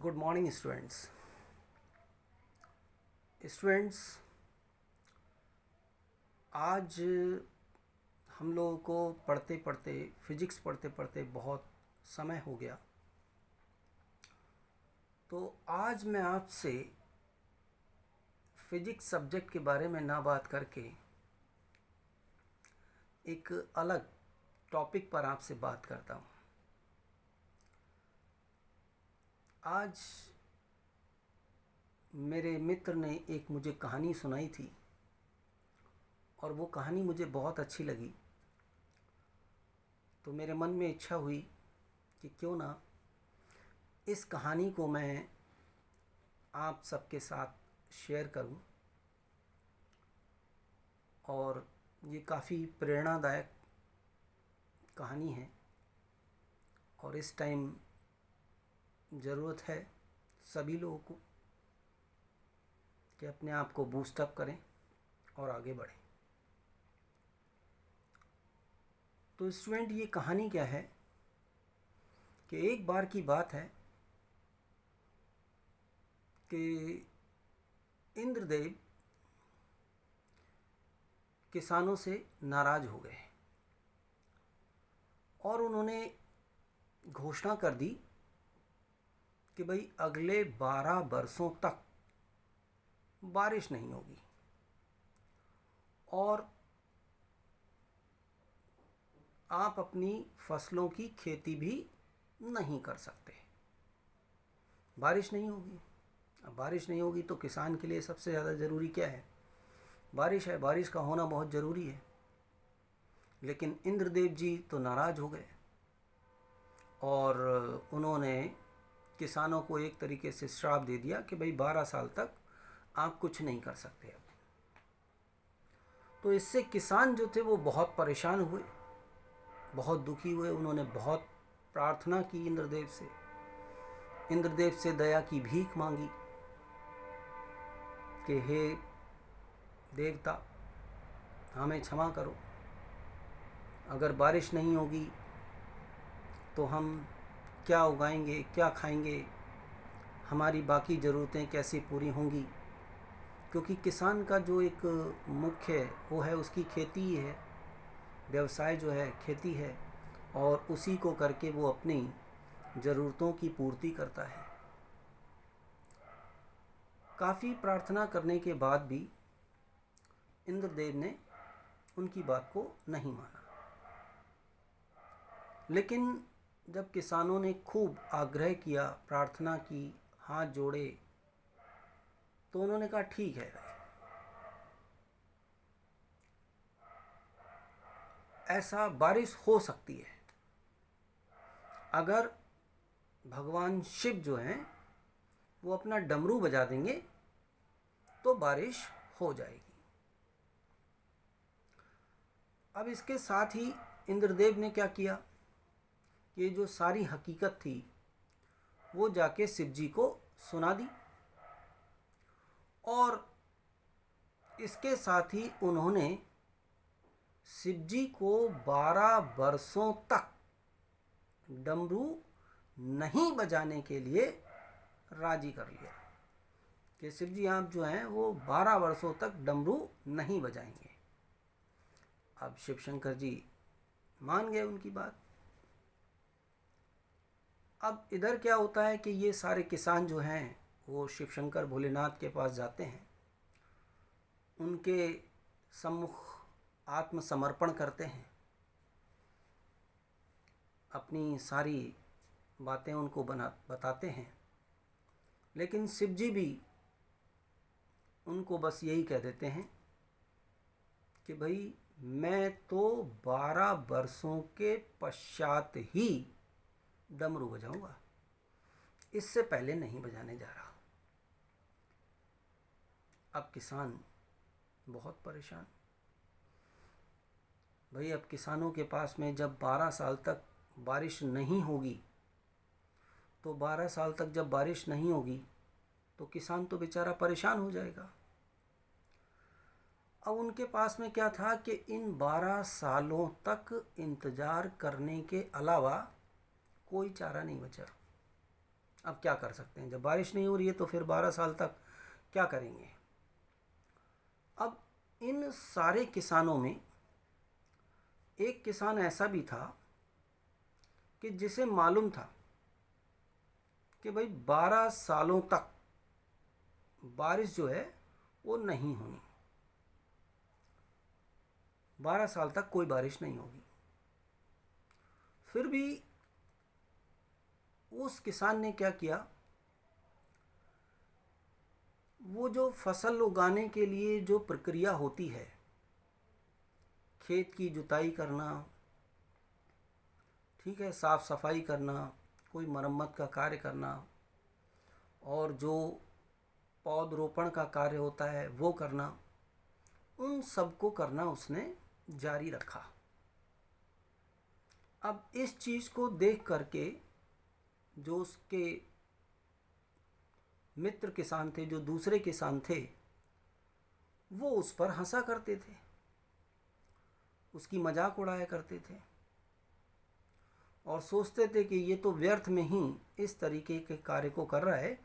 Good morning students. Students, आज हम लोगों को पढ़ते पढ़ते फिज़िक्स पढ़ते पढ़ते बहुत समय हो गया। तो आज मैं आपसे फिज़िक्स सब्जेक्ट के बारे में ना बात करके एक अलग टॉपिक पर आपसे बात करता हूँ। आज मेरे मित्र ने एक मुझे कहानी सुनाई थी और वो कहानी मुझे बहुत अच्छी लगी। तो मेरे मन में इच्छा हुई कि क्यों ना इस कहानी को मैं आप सबके साथ शेयर करूं। और ये काफ़ी प्रेरणादायक कहानी है और इस टाइम ज़रूरत है सभी लोगों को कि अपने आप को बूस्टअप करें और आगे बढ़ें। तो स्टूडेंट, ये कहानी क्या है कि एक बार की बात है कि इंद्रदेव किसानों से नाराज़ हो गए और उन्होंने घोषणा कर दी कि भाई अगले 12 वर्षों तक बारिश नहीं होगी और आप अपनी फसलों की खेती भी नहीं कर सकते। बारिश नहीं होगी। अब बारिश नहीं होगी तो किसान के लिए सबसे ज़्यादा ज़रूरी क्या है? बारिश है। बारिश का होना बहुत ज़रूरी है। लेकिन इंद्रदेव जी तो नाराज़ हो गए और उन्होंने किसानों को एक तरीके से श्राप दे दिया कि भाई 12 साल तक आप कुछ नहीं कर सकते अब। तो इससे किसान जो थे वो बहुत परेशान हुए, बहुत दुखी हुए। उन्होंने बहुत प्रार्थना की इंद्रदेव से दया की भीख मांगी कि हे देवता, हमें क्षमा करो। अगर बारिश नहीं होगी तो हम क्या उगाएंगे, क्या खाएंगे, हमारी बाकी ज़रूरतें कैसे पूरी होंगी? क्योंकि किसान का जो एक मुख्य वो है, उसकी खेती ही है, व्यवसाय जो है खेती है और उसी को करके वो अपनी ज़रूरतों की पूर्ति करता है। काफ़ी प्रार्थना करने के बाद भी इंद्रदेव ने उनकी बात को नहीं माना। लेकिन जब किसानों ने खूब आग्रह किया, प्रार्थना की, हाथ जोड़े, तो उन्होंने कहा ठीक है भाई, ऐसा बारिश हो सकती है अगर भगवान शिव जो हैं वो अपना डमरू बजा देंगे तो बारिश हो जाएगी। अब इसके साथ ही इंद्रदेव ने क्या किया, ये जो सारी हकीकत थी वो जाके शिव जी को सुना दी और इसके साथ ही उन्होंने शिव जी को 12 वर्षों तक डमरू नहीं बजाने के लिए राजी कर लिया कि शिव जी आप जो हैं वो 12 वर्षों तक डमरू नहीं बजाएंगे। अब शिव शंकर जी मान गए उनकी बात। अब इधर क्या होता है कि ये सारे किसान जो हैं वो शिव शंकर भोलेनाथ के पास जाते हैं, उनके सम्मुख आत्मसमर्पण करते हैं, अपनी सारी बातें उनको बताते हैं। लेकिन शिव जी भी उनको बस यही कह देते हैं कि भाई मैं तो 12 वर्षों के पश्चात ही डमरू बजाऊंगा, इससे पहले नहीं बजाने जा रहा। अब किसान बहुत परेशान। भाई अब किसानों के पास में जब 12 साल तक बारिश नहीं होगी, तो 12 साल तक जब बारिश नहीं होगी तो किसान तो बेचारा परेशान हो जाएगा। अब उनके पास में क्या था कि इन 12 सालों तक इंतज़ार करने के अलावा कोई चारा नहीं बचा। अब क्या कर सकते हैं, जब बारिश नहीं हो रही है तो फिर 12 साल तक क्या करेंगे। अब इन सारे किसानों में एक किसान ऐसा भी था कि जिसे मालूम था कि भाई 12 सालों तक बारिश जो है वो नहीं होनी, 12 साल तक कोई बारिश नहीं होगी। फिर भी उस किसान ने क्या किया, वो जो फसल उगाने के लिए जो प्रक्रिया होती है, खेत की जुताई करना, ठीक है, साफ सफाई करना, कोई मरम्मत का कार्य करना, और जो पौधरोपण का कार्य होता है वो करना, उन सबको करना उसने जारी रखा। अब इस चीज़ को देख करके जो उसके मित्र किसान थे, जो दूसरे किसान थे, वो उस पर हंसा करते थे, उसकी मजाक उड़ाया करते थे और सोचते थे कि ये तो व्यर्थ में ही इस तरीके के कार्य को कर रहा है,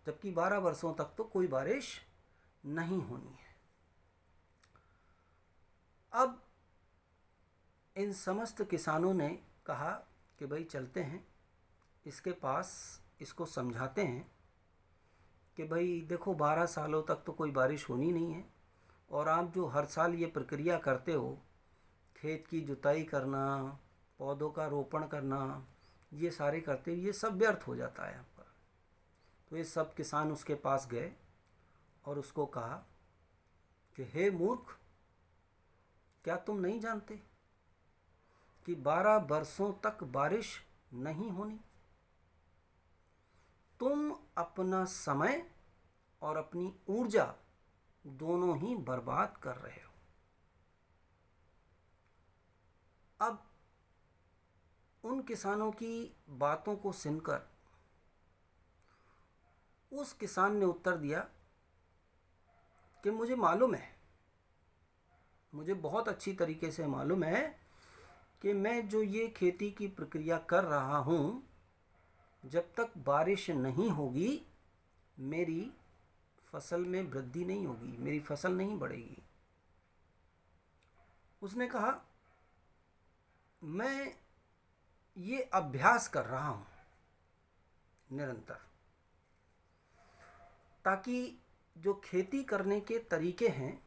जबकि 12 वर्षों तक तो कोई बारिश नहीं होनी है। अब इन समस्त किसानों ने कहा कि भाई चलते हैं इसके पास, इसको समझाते हैं कि भाई देखो 12 सालों तक तो कोई बारिश होनी नहीं है, और आप जो हर साल ये प्रक्रिया करते हो, खेत की जुताई करना, पौधों का रोपण करना, ये सारे करते हुए ये सब व्यर्थ हो जाता है आपका। तो ये सब किसान उसके पास गए और उसको कहा कि हे मूर्ख, क्या तुम नहीं जानते कि 12 वर्षों तक बारिश नहीं होनी। तुम अपना समय और अपनी ऊर्जा दोनों ही बर्बाद कर रहे हो। अब उन किसानों की बातों को सुनकर उस किसान ने उत्तर दिया कि मुझे मालूम है, मुझे बहुत अच्छी तरीके से मालूम है कि मैं जो ये खेती की प्रक्रिया कर रहा हूँ, जब तक बारिश नहीं होगी मेरी फसल में वृद्धि नहीं होगी, मेरी फसल नहीं बढ़ेगी। उसने कहा मैं ये अभ्यास कर रहा हूँ निरंतर, ताकि जो खेती करने के तरीके हैं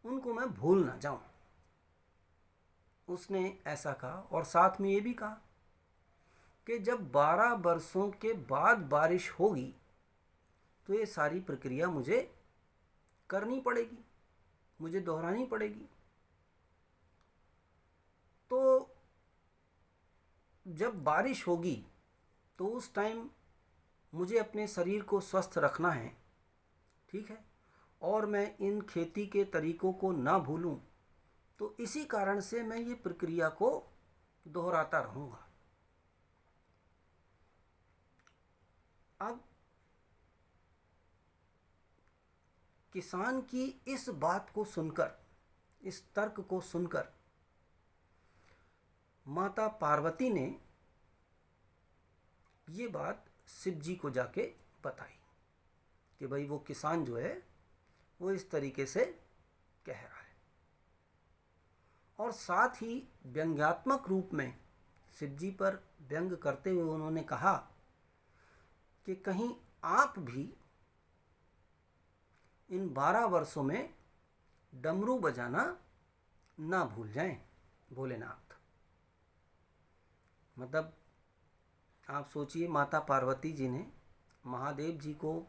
उनको मैं भूल ना जाऊं। उसने ऐसा कहा और साथ में ये भी कहा कि जब 12 वर्षों के बाद बारिश होगी तो ये सारी प्रक्रिया मुझे करनी पड़ेगी, मुझे दोहरानी पड़ेगी। तो जब बारिश होगी तो उस टाइम मुझे अपने शरीर को स्वस्थ रखना है, ठीक है, और मैं इन खेती के तरीकों को ना भूलूं, तो इसी कारण से मैं ये प्रक्रिया को दोहराता रहूँगा। अब किसान की इस बात को सुनकर, इस तर्क को सुनकर माता पार्वती ने ये बात शिव जी को जाके बताई कि भाई वो किसान जो है वो इस तरीके से कह रहा है, और साथ ही व्यंग्यात्मक रूप में शिव जी पर व्यंग करते हुए उन्होंने कहा कि कहीं आप भी इन 12 वर्षों में डमरू बजाना ना भूल जाएं भोलेनाथ। मतलब आप सोचिए, माता पार्वती जी ने महादेव जी को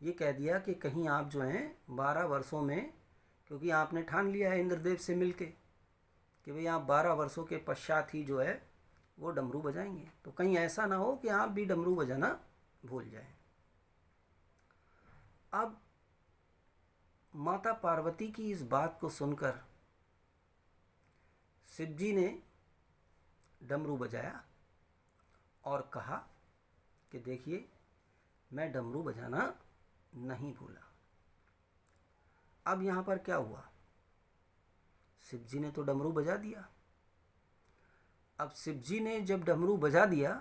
ये कह दिया कि कहीं आप जो हैं 12 वर्षों में, क्योंकि आपने ठान लिया है इंद्रदेव से मिलके कि भाई आप 12 वर्षों के पश्चात ही जो है वो डमरू बजाएंगे, तो कहीं ऐसा ना हो कि आप भी डमरू बजाना भूल जाएं। अब माता पार्वती की इस बात को सुनकर शिव जी ने डमरू बजाया और कहा कि देखिए मैं डमरू बजाना नहीं भूला। अब यहाँ पर क्या हुआ, शिव जी ने तो डमरू बजा दिया। अब शिव जी ने जब डमरू बजा दिया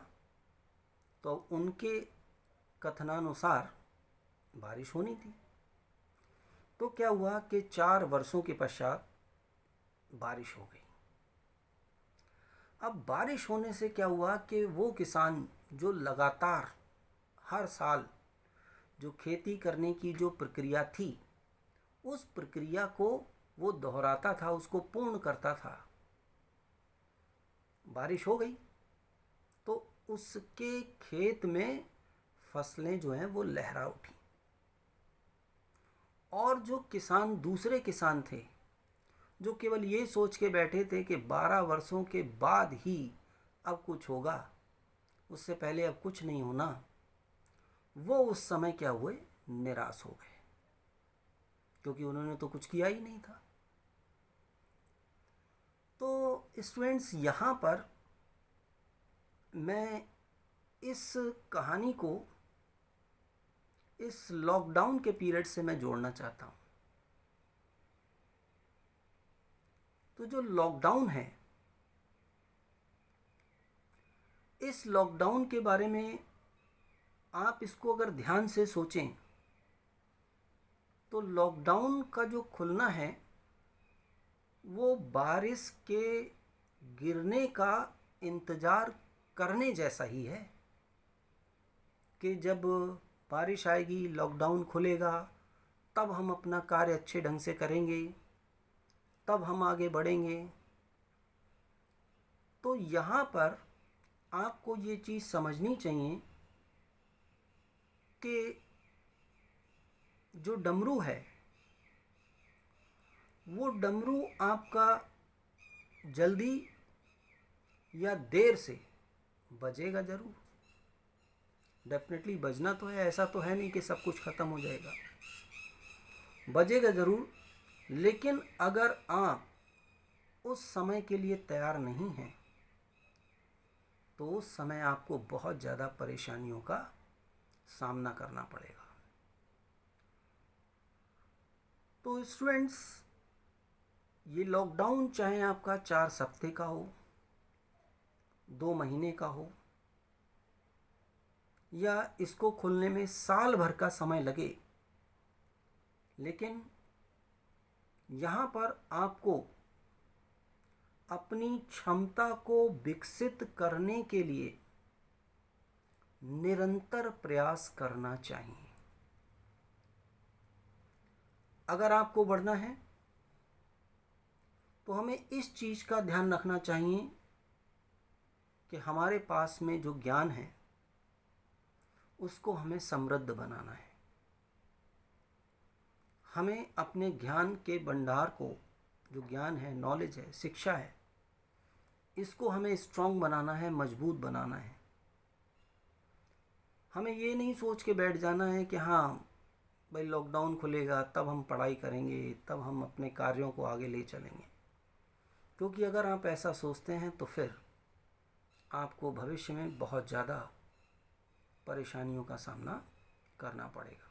तो उनके कथनानुसार बारिश होनी थी। तो क्या हुआ कि 4 वर्षों के पश्चात बारिश हो गई। अब बारिश होने से क्या हुआ कि वो किसान जो लगातार हर साल जो खेती करने की जो प्रक्रिया थी, उस प्रक्रिया को वो दोहराता था, उसको पूर्ण करता था। बारिश हो गई तो उसके खेत में फसलें जो हैं वो लहरा उठी। और जो किसान, दूसरे किसान थे जो केवल ये सोच के बैठे थे कि 12 वर्षों के बाद ही अब कुछ होगा, उससे पहले अब कुछ नहीं होना, वो उस समय क्या हुए, निराश हो गए, क्योंकि उन्होंने तो कुछ किया ही नहीं था। तो स्टूडेंट्स, यहाँ पर मैं इस कहानी को इस लॉकडाउन के पीरियड से मैं जोड़ना चाहता हूँ। तो जो लॉकडाउन है, इस लॉकडाउन के बारे में आप इसको अगर ध्यान से सोचें तो लॉकडाउन का जो खुलना है वो बारिश के गिरने का इंतज़ार करने जैसा ही है कि जब बारिश आएगी, लॉकडाउन खुलेगा, तब हम अपना कार्य अच्छे ढंग से करेंगे, तब हम आगे बढ़ेंगे। तो यहाँ पर आपको ये चीज़ समझनी चाहिए कि जो डमरू है वो डमरू आपका जल्दी या देर से बजेगा ज़रूर। डेफिनेटली बजना तो है, ऐसा तो है नहीं कि सब कुछ ख़त्म हो जाएगा, बजेगा ज़रूर। लेकिन अगर आप उस समय के लिए तैयार नहीं हैं तो उस समय आपको बहुत ज़्यादा परेशानियों का सामना करना पड़ेगा। तो स्टूडेंट्स, ये लॉकडाउन चाहे आपका 4 हफ्ते का हो, 2 महीने का हो, या इसको खुलने में साल भर का समय लगे, लेकिन यहाँ पर आपको अपनी क्षमता को विकसित करने के लिए निरंतर प्रयास करना चाहिए। अगर आपको बढ़ना है तो हमें इस चीज़ का ध्यान रखना चाहिए कि हमारे पास में जो ज्ञान है उसको हमें समृद्ध बनाना है। हमें अपने ज्ञान के भंडार को, जो ज्ञान है, नॉलेज है, शिक्षा है, इसको हमें स्ट्रॉन्ग बनाना है, मजबूत बनाना है। हमें ये नहीं सोच के बैठ जाना है कि हाँ भाई लॉकडाउन खुलेगा तब हम पढ़ाई करेंगे, तब हम अपने कार्यों को आगे ले चलेंगे। क्योंकि अगर आप ऐसा सोचते हैं तो फिर आपको भविष्य में बहुत ज़्यादा परेशानियों का सामना करना पड़ेगा।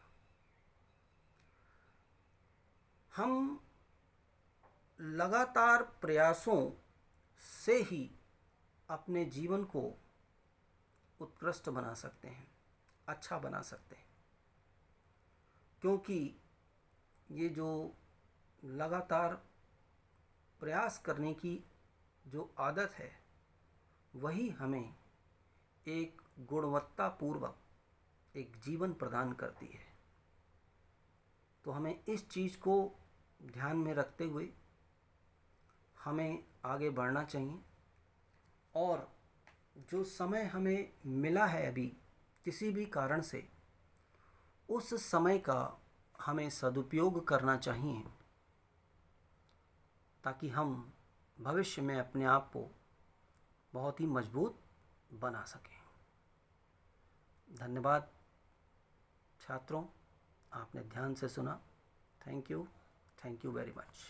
हम लगातार प्रयासों से ही अपने जीवन को उत्कृष्ट बना सकते हैं, अच्छा बना सकते हैं। क्योंकि ये जो लगातार प्रयास करने की जो आदत है वही हमें एक गुणवत्तापूर्वक एक जीवन प्रदान करती है। तो हमें इस चीज़ को ध्यान में रखते हुए हमें आगे बढ़ना चाहिए। और जो समय हमें मिला है अभी किसी भी कारण से, उस समय का हमें सदुपयोग करना चाहिए ताकि हम भविष्य में अपने आप को बहुत ही मजबूत बना सकें। धन्यवाद छात्रों, आपने ध्यान से सुना। Thank you very much.